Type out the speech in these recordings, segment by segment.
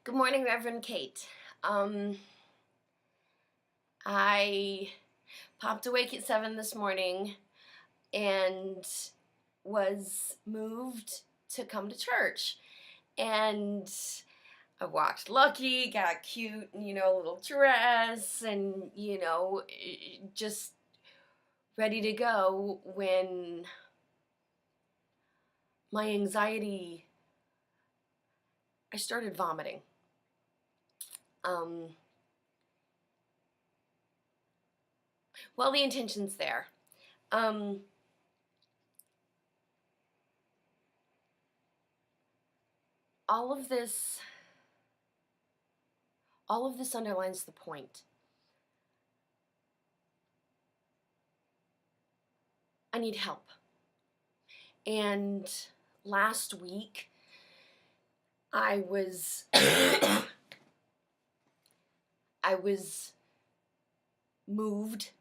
Good morning, Reverend Kate. I popped awake at 7 this morning and was moved to come to church. And I walked lucky, got cute, little dress, and, just ready to go when my anxiety, I started vomiting. Well, the intention's there. All of this underlines the point. I need help. And last week, I was I was moved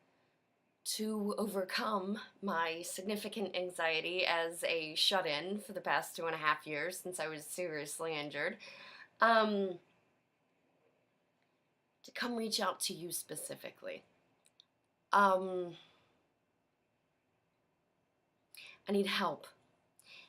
to overcome my significant anxiety as a shut-in for the past 2.5 years since I was seriously injured, to come reach out to you specifically. I need help.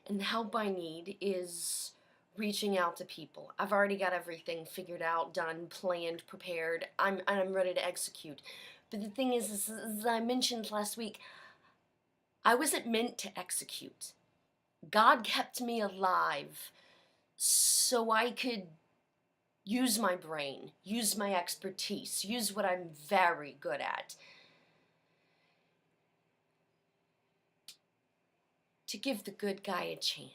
And the help I need is reaching out to people. I've already got everything figured out, done, planned, prepared. I'm ready to execute. But the thing is, as I mentioned last week, I wasn't meant to execute. God kept me alive so I could use my brain, use my expertise, use what I'm very good at to give the good guy a chance.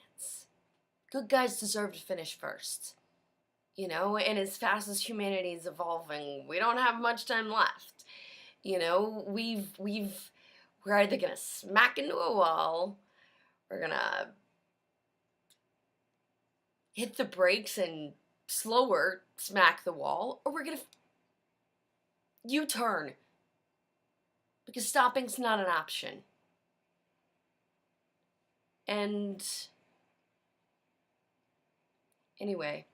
Good guys deserve to finish first. And as fast as humanity is evolving, we don't have much time left. We're either gonna smack into a wall, we're gonna hit the brakes and slower smack the wall, or we're gonna U-turn, because stopping's not an option. And anyway,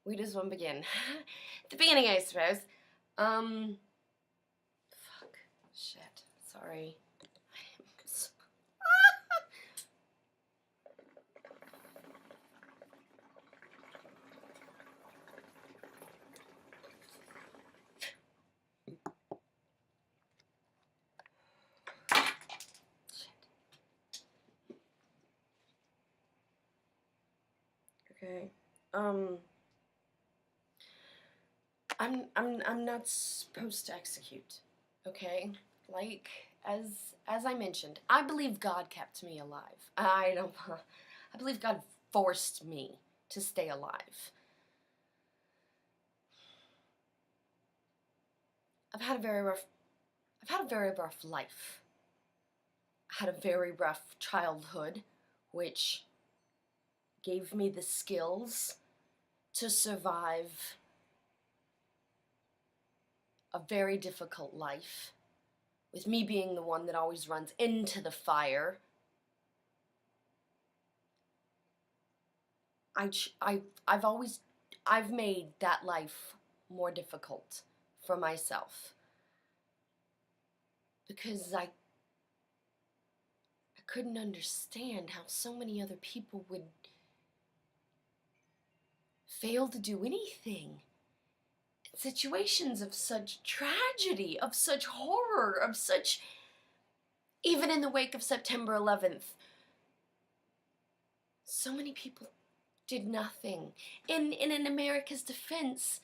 where does one begin? At the beginning, I suppose. Fuck. Shit. Sorry. Okay. I'm not supposed to execute. Okay? Like as I mentioned, I believe God kept me alive. I believe God forced me to stay alive. I've had a very rough life. I had a very rough childhood, which gave me the skills to survive a very difficult life, with me being the one that always runs into the fire. I've made that life more difficult for myself because I couldn't understand how so many other people would fail to do anything. Situations of such tragedy, of such horror, of such, even in the wake of September 11th, so many people did nothing. In America's defense,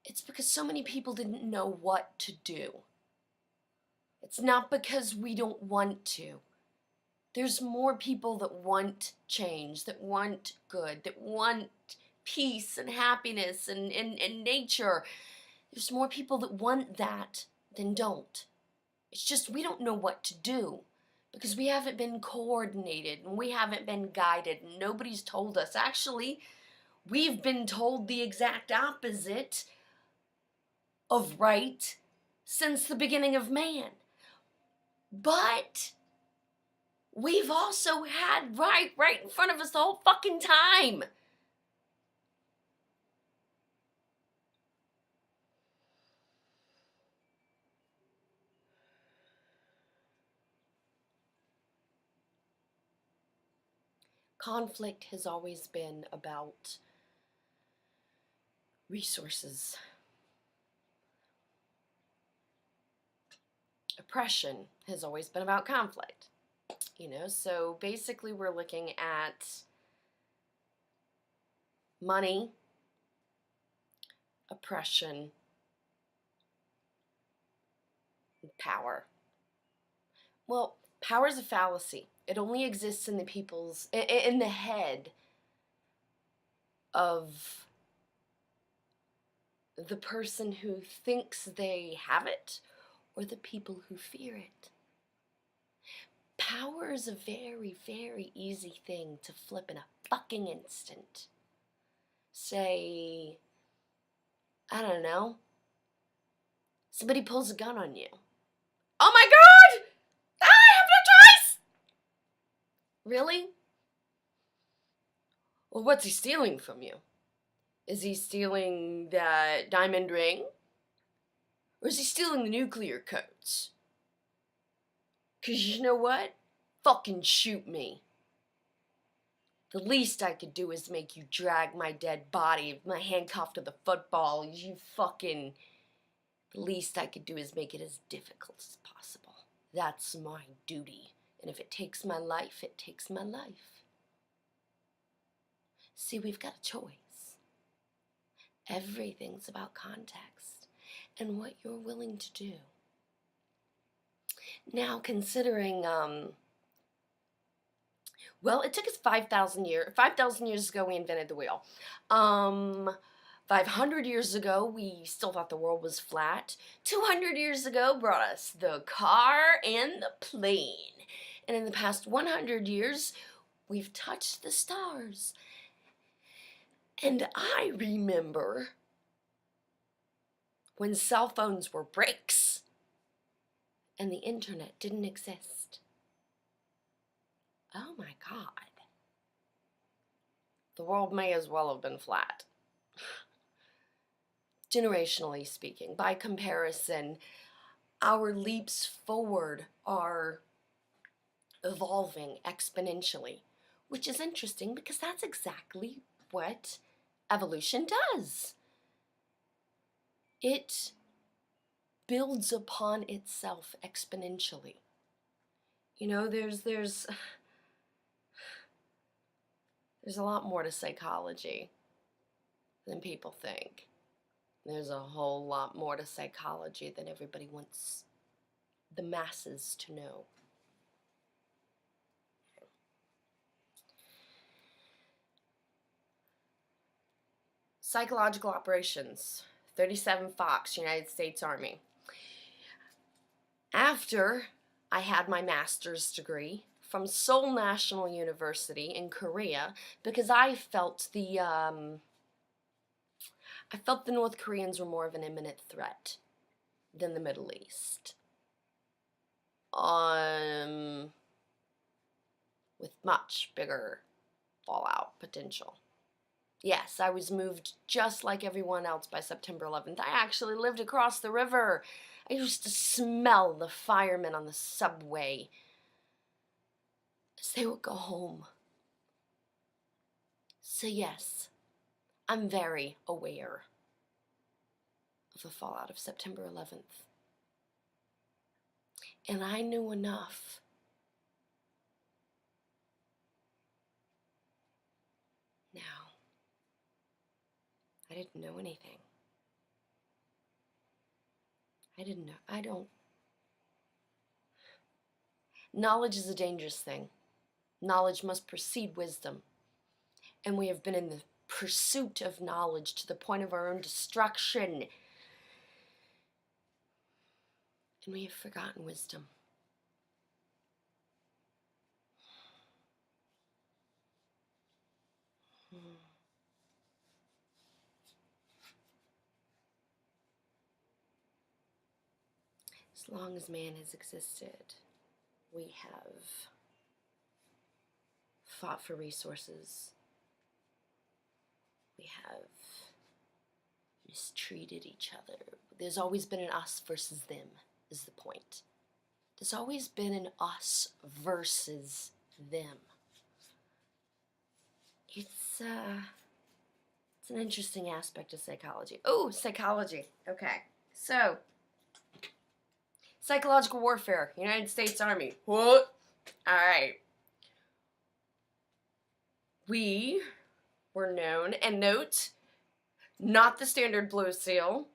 it's because so many people didn't know what to do. It's not because we don't want to. There's more people that want change, that want good, that want peace and happiness and nature. There's more people that want that than don't. It's just we don't know what to do because we haven't been coordinated and we haven't been guided and nobody's told us. Actually, we've been told the exact opposite of right since the beginning of man. But we've also had right in front of us the whole fucking time. Conflict has always been about resources. Oppression has always been about conflict. So basically we're looking at money, oppression, and power. Well, power is a fallacy. It only exists in in the head of the person who thinks they have it or the people who fear it. Power is a very, very easy thing to flip in a fucking instant. Say, I don't know, somebody pulls a gun on you. Oh my God! I have no choice! Really? Well, what's he stealing from you? Is he stealing that diamond ring? Or is he stealing the nuclear codes? 'Cause you know what? Fucking shoot me. The least I could do is make you drag my dead body, my handcuffed to the football. The least I could do is make it as difficult as possible. That's my duty. And if it takes my life, it takes my life. See, we've got a choice. Everything's about context and what you're willing to do. Now, considering, well, it took us 5,000 years. 5,000 years ago, we invented the wheel. 500 years ago, we still thought the world was flat. 200 years ago brought us the car and the plane. And in the past 100 years, we've touched the stars. And I remember when cell phones were bricks and the internet didn't exist. Oh my God. The world may as well have been flat. Generationally speaking, by comparison, our leaps forward are evolving exponentially, which is interesting because that's exactly what evolution does. It builds upon itself exponentially. There's a lot more to psychology than people think. There's a whole lot more to psychology than everybody wants the masses to know. Psychological operations, 37 Fox, United States Army. After I had my master's degree from Seoul National University in Korea, because I felt the North Koreans were more of an imminent threat than the Middle East. With much bigger fallout potential. Yes, I was moved just like everyone else by September 11th. I actually lived across the river. I used to smell the firemen on the subway as they would go home. So yes, I'm very aware of the fallout of September 11th. And I knew enough now. I didn't know anything. Knowledge is a dangerous thing. Knowledge must precede wisdom. And we have been in the pursuit of knowledge to the point of our own destruction. And we have forgotten wisdom. As long as man has existed, we have fought for resources. We have mistreated each other. There's always been an us versus them, is the point. There's always been an us versus them. It's an interesting aspect of psychology. Oh, psychology. Okay. So, psychological warfare, United States Army. What? All right. We were known, and note, not the standard blue seal.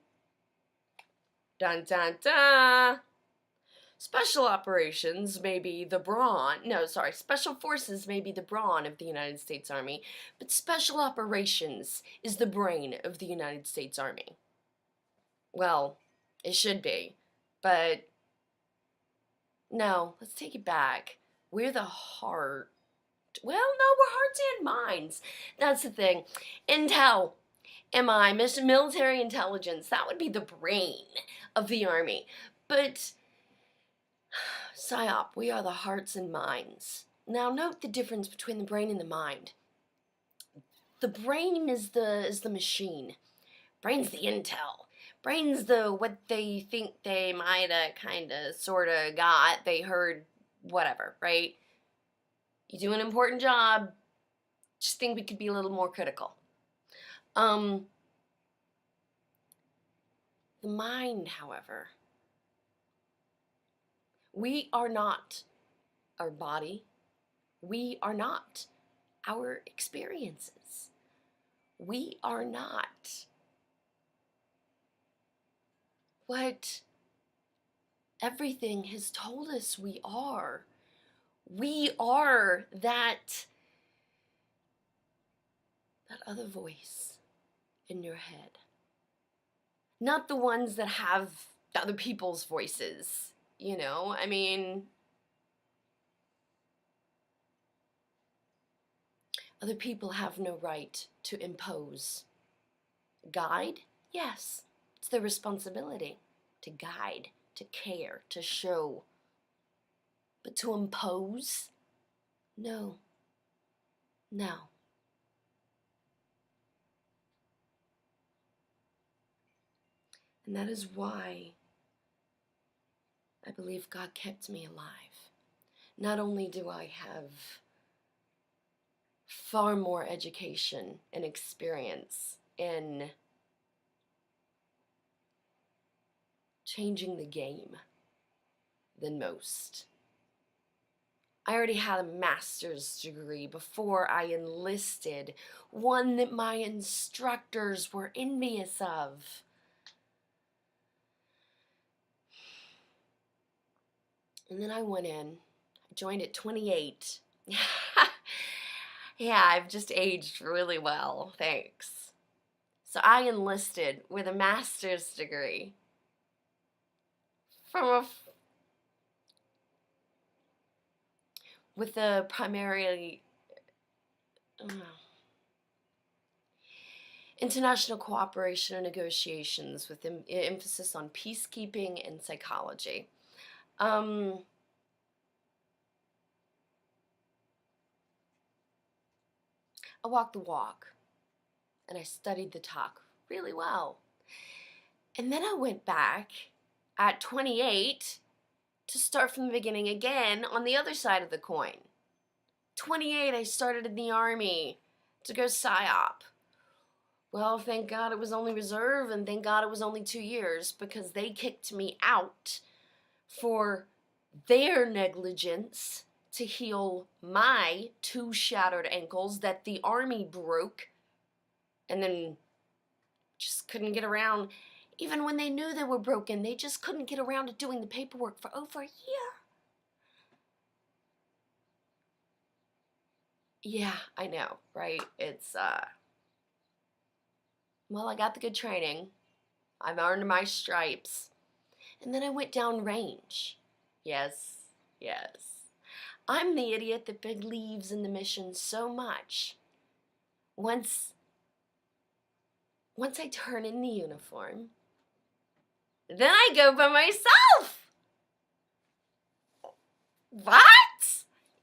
Dun dun dun. Special operations may be the brawn. No, sorry. Special forces may be the brawn of the United States Army, but special operations is the brain of the United States Army. Well, it should be, but no, let's take it back. We're the heart. Well, no, we're hearts and minds. That's the thing. Intel, MI, military intelligence, that would be the brain of the Army. But PSYOP, we are the hearts and minds. Now note the difference between the brain and the mind. The brain is the machine. Brain's the intel. Brain's the what they think they mighta kinda sorta got. They heard whatever, right? You do an important job. Just think we could be a little more critical. The mind, however, we are not our body. We are not our experiences. We are not what everything has told us we are. We are that other voice in your head. Not the ones that have other people's voices. I mean, other people have no right to impose. Guide? Yes, it's their responsibility to guide, to care, to show. But to impose? No. No. And that is why I believe God kept me alive. Not only do I have far more education and experience in changing the game than most. I already had a master's degree before I enlisted, one that my instructors were envious of. And then I went in. I joined at 28. Yeah, I've just aged really well, thanks. So I enlisted with a master's degree with a primarily international cooperation and negotiations with emphasis on peacekeeping and psychology. I walked the walk and I studied the talk really well. And then I went back at 28 to start from the beginning again on the other side of the coin. 28, I started in the Army to go PSYOP. Well, thank God it was only reserve, and thank God it was only 2 years, because they kicked me out for their negligence to heal my 2 shattered ankles that the Army broke and then just couldn't get around. Even when they knew they were broken, they just couldn't get around to doing the paperwork for over a year. Yeah, I know, right? It's, well, I got the good training. I've earned my stripes. And then I went down range. Yes, yes. I'm the idiot that believes in the mission so much. Once I turn in the uniform, then I go by myself. What?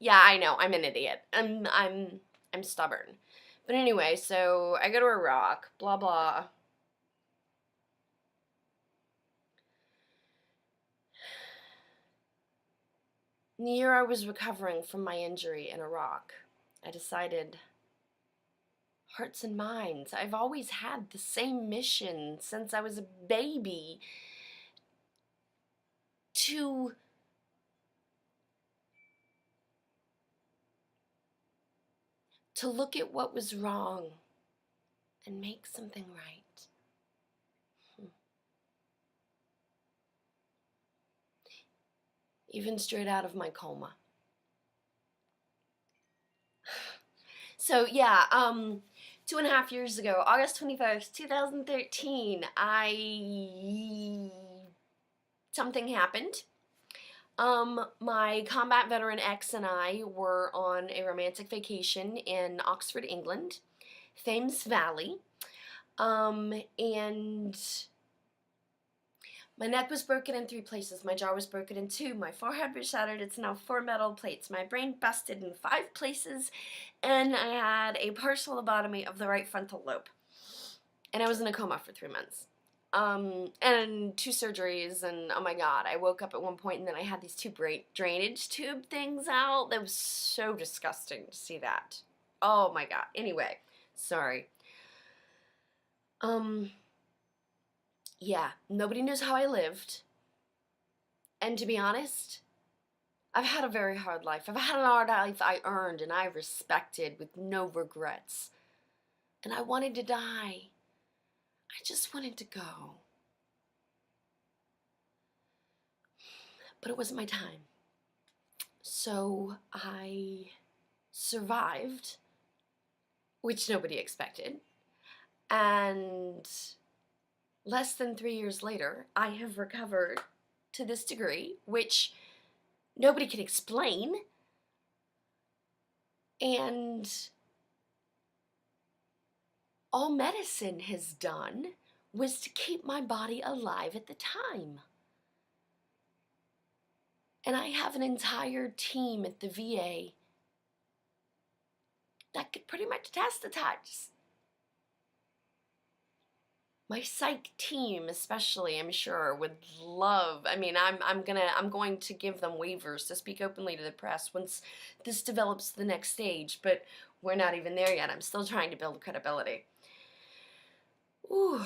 Yeah, I know. I'm an idiot. I'm stubborn. But anyway, so I go to Iraq, blah blah. In the year I was recovering from my injury in Iraq, I decided, hearts and minds, I've always had the same mission since I was a baby, to look at what was wrong and make something right. Even straight out of my coma. So yeah, 2.5 years ago, August 21st, 2013, something happened. My combat veteran ex and I were on a romantic vacation in Oxford, England, Thames Valley, and my neck was broken in 3 places. My jaw was broken in 2. My forehead was shattered. It's now 4 metal plates. My brain busted in 5 places, and I had a partial lobotomy of the right frontal lobe. And I was in a coma for 3 months. And 2 surgeries, and oh my god, I woke up at one point and then I had these 2 drainage tube things out. That was so disgusting to see that. Oh my god. Anyway, sorry. Yeah, nobody knows how I lived. And to be honest, I've had a very hard life. I've had a hard life I earned and I respected with no regrets. And I wanted to die. I just wanted to go. But it wasn't my time. So I survived, which nobody expected. And less than 3 years later, I have recovered to this degree, which nobody can explain. And all medicine has done was to keep my body alive at the time. And I have an entire team at the VA that could pretty much test the touch. My psych team especially, I'm sure, would love, I mean, I'm going to give them waivers to speak openly to the press once this develops to the next stage, but we're not even there yet. I'm still trying to build credibility. Ooh.